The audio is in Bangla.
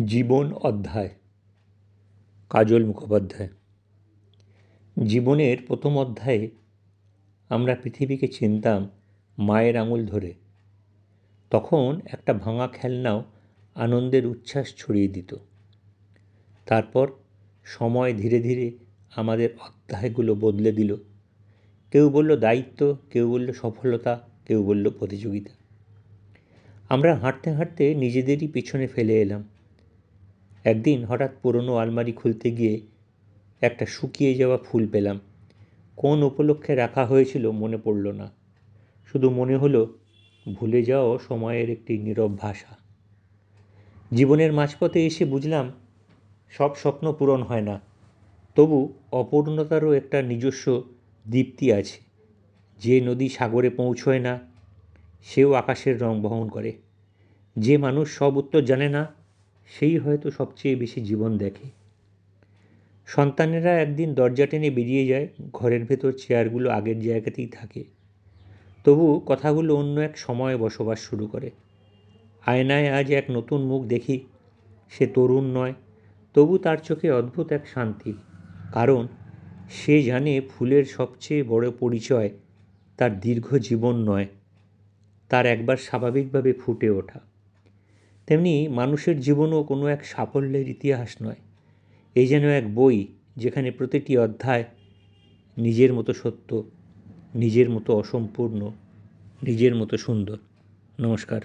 জীবন অধ্যায় কাজল মুখোপাধ্যায়। জীবনের প্রথম অধ্যায়ে আমরা পৃথিবীকে চিনতাম মায়ের আঙুল ধরে। তখন একটা ভাঙা খেলনাও আনন্দের উচ্ছ্বাস ছড়িয়ে দিত। তারপর সময় ধীরে ধীরে আমাদের অধ্যায়গুলো বদলে দিল। কেউ বলল দায়িত্ব, কেউ বলল সফলতা, কেউ বলল প্রতিযোগিতা। আমরা হাঁটতে হাঁটতে নিজেদেরই পিছনে ফেলে এলাম। একদিন হঠাৎ পুরনো আলমারি খুলতে গিয়ে একটা শুকিয়ে যাওয়া ফুল পেলাম। কোন উপলক্ষে রাখা হয়েছিল মনে পড়ল না, শুধু মনে হলো ভুলে যাওয়া সময়ের একটি নীরব ভাষা। জীবনের মাঝপথে এসে বুঝলাম সব স্বপ্ন পূরণ হয় না, তবু অপূর্ণতারও একটা নিজস্ব দীপ্তি আছে। যে নদী সাগরে পৌঁছয় না, সেও আকাশের রং বহন করে। যে মানুষ সব উত্তর জানে না, সেই হয়তো সবচেয়ে বেশি জীবন দেখে। সন্তানেরা একদিন দরজা টেনে বেরিয়ে যায়, ঘরের ভেতর চেয়ারগুলো আগের জায়গাতেই থাকে। তবু কথাগুলো অন্য এক সময়ে বসবাস শুরু করে। আয়নায় আজ এক নতুন মুখ দেখি। সে তরুণ নয়, তবু তার চোখে অদ্ভুত এক শান্তি। কারণ সে জানে ফুলের সবচেয়ে বড় পরিচয় তার দীর্ঘ জীবন নয়, তার একবার স্বাভাবিকভাবে ফুটে ওঠা। তেমনি মানুষের জীবনও কোনো এক সাফল্যের ইতিহাস নয়, এই যেন এক বই যেখানে প্রতিটি অধ্যায় নিজের মতো সত্য, নিজের মতো অসম্পূর্ণ, নিজের মতো সুন্দর। নমস্কার।